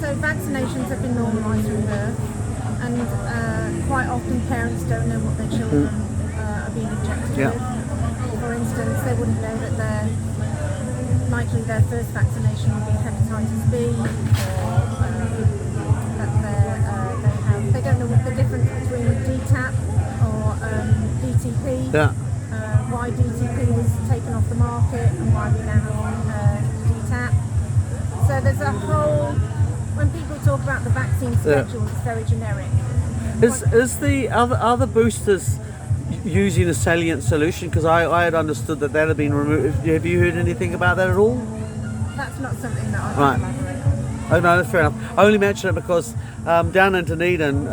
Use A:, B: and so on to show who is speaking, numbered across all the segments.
A: So vaccinations have been normalised from birth, and quite often parents don't know what their children are being injected with. For instance, they wouldn't know that their first vaccination will be hepatitis B, or that they don't know what the difference between DTaP or DTP.
B: Yeah.
A: Why DTP was taken off the market and why we now have DTaP. So there's a whole, when people talk about the vaccine schedule, it's very generic.
B: Is the other boosters using a salient solution? Because I had understood that had been removed. Have you heard anything about that at all?
A: That's not something that I can elaborate on.
B: Oh no, that's fair enough. I only mention it because down in Dunedin,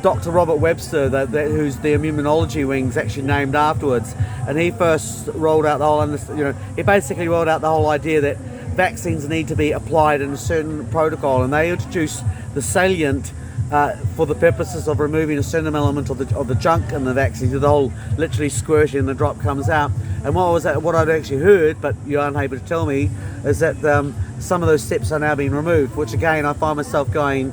B: Dr. Robert Webster, who's the immunology wing, is actually named afterwards, and he first rolled out the whole, he basically rolled out the whole idea that vaccines need to be applied in a certain protocol, and they introduced the salient for the purposes of removing a certain element of the junk in the vaccine, the whole literally squirting and the drop comes out. And what I'd actually heard, but you aren't able to tell me, is that some of those steps are now being removed, which again I find myself going,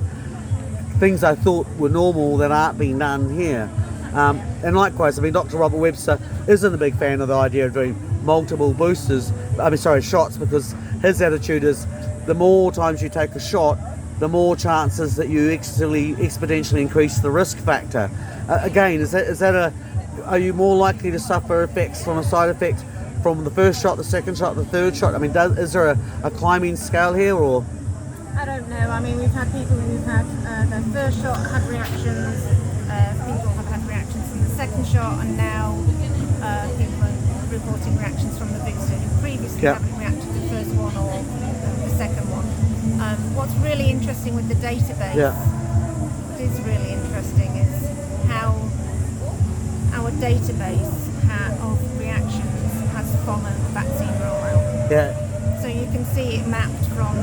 B: things I thought were normal that aren't being done here. And likewise, I mean, Dr. Robert Webster isn't a big fan of the idea of doing multiple shots, because his attitude is the more times you take a shot, the more chances that you exponentially increase the risk factor. Again, are you more likely to suffer effects from a side effect from the first shot, the second shot, the third shot? I mean, is there a climbing scale here, or?
A: I don't know. I mean, we've had people who've had their first shot had reactions, people have had reactions from the second shot, and now people are reporting reactions from the booster who previously haven't reacted to the first one or the second one. What's really interesting with the database, what is really interesting, is how our database of reactions has followed vaccine rollout.
B: Yeah.
A: So you can see it mapped from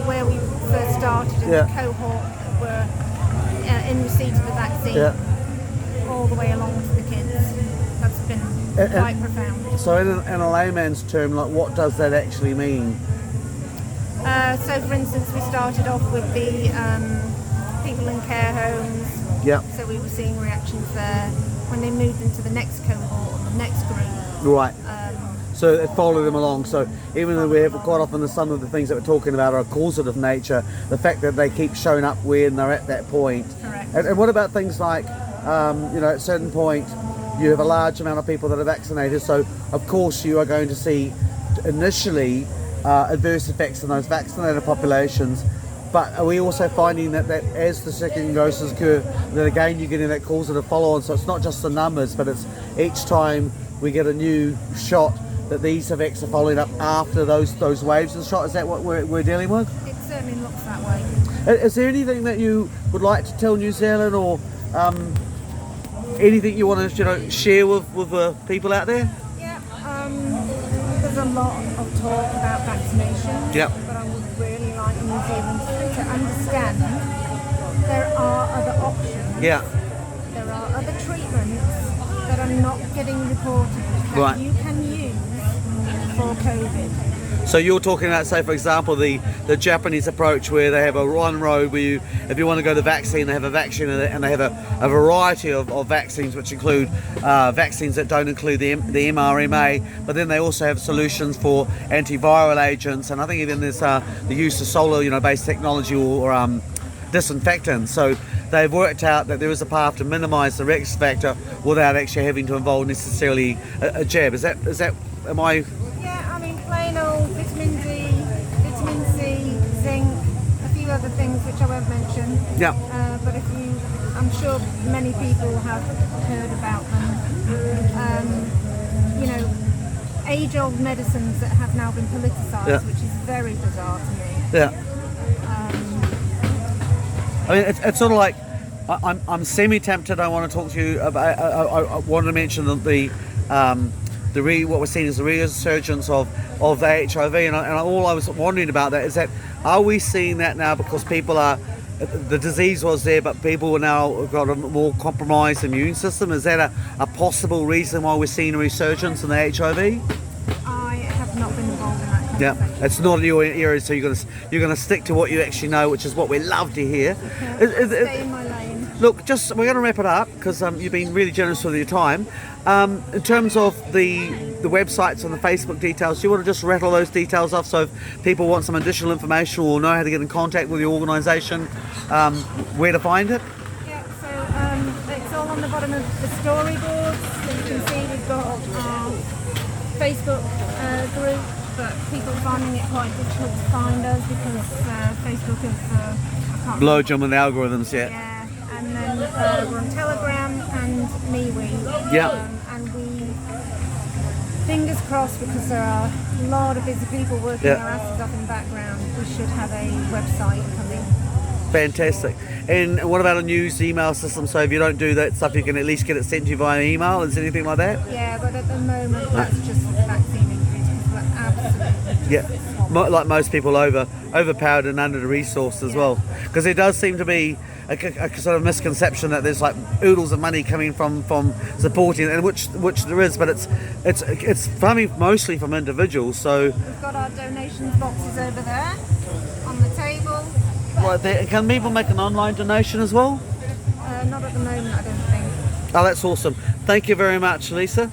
A: where we first started in the cohort that were in receipt of the vaccine, all the way along to the kids. That's been quite profound.
B: So in a layman's term, like, what does that actually mean?
A: So for instance, we started off with the people in care homes.
B: Yeah.
A: So we were seeing reactions there. When they moved into the next cohort or the next group.
B: Right. So it followed them along. So even though we have quite often some of the things that we're talking about are causative nature, the fact that they keep showing up when they're at that point.
A: Correct.
B: And what about things like, at a certain point, you have a large amount of people that are vaccinated. So of course you are going to see initially adverse effects in those vaccinated populations. But are we also finding that as the second doses occur, that again you're getting that causative follow-on? So it's not just the numbers, but it's each time we get a new shot that these effects are following up after those waves of the shot. Is that what we're dealing with?
A: It certainly looks that way.
B: Is there anything that you would like to tell New Zealand, or anything you want to share with the people out there?
A: Yeah, there's a lot of talk about vaccination.
B: Yep.
A: But I would really like New Zealand to understand there are other options.
B: Yeah.
A: There are other treatments that are not getting reported that you can use for COVID.
B: So you're talking about, say, for example, the Japanese approach, where they have a one road where if you want to go to vaccine, they have a vaccine, and they have a variety of vaccines, which include vaccines that don't include the mRNA, but then they also have solutions for antiviral agents, and I think even there's the use of solar, based technology or disinfectants. So they've worked out that there is a path to minimise the risk factor without actually having to involve necessarily a jab. Am I?
A: Yeah, I mean, plain old vitamin D, vitamin C, zinc, a few other things which I won't mention.
B: Yeah.
A: But I'm sure many people have heard about them. Age-old medicines that have now been politicised, which is very bizarre to me.
B: Yeah. I mean, it's sort of like I'm semi-tempted. I want to talk to you about. I wanted to mention what we're seeing is the resurgence of the HIV, and all I was wondering about that is that, are we seeing that now because people are, the disease was there, but people are now got a more compromised immune system? Is that a possible reason why we're seeing a resurgence in the HIV?
A: I have not been involved in that
B: Yeah, it's not your area, so you're gonna stick to what you actually know, which is what we love to hear.
A: Stay in my lane.
B: Look, we're going to wrap it up because you've been really generous with your time. In terms of the websites and the Facebook details, do you want to just rattle those details off so if people want some additional information or know how to get in contact with the organisation, where to find it?
A: Yeah, so it's all on the bottom of the storyboards. So you can see we've got our Facebook group, but people are finding it quite difficult to find us because Facebook is
B: Blowjum with the algorithms, yeah.
A: Yeah, and then we're on Telegram and MeWe.
B: Yeah.
A: And we, fingers crossed, because there are a lot of busy people working
B: Yeah.
A: our asses off in the background, we should have a website coming.
B: Fantastic. And what about a news email system? So if you don't do that stuff, you can at least get it sent to you via email. Is there anything like that?
A: Yeah, but at the moment that's just for the vaccine increase because we're absolutely
B: Yeah, like most people, overpowered and under resourced as well. Because there does seem to be a sort of misconception that there's like oodles of money coming from supporting, and which there is, but it's coming mostly from individuals. So
A: we've got our donations boxes over there on the table.
B: right there, can people make an online donation as well?
A: Not at the moment, I don't think.
B: Oh, that's awesome. Thank you very much, Lisa.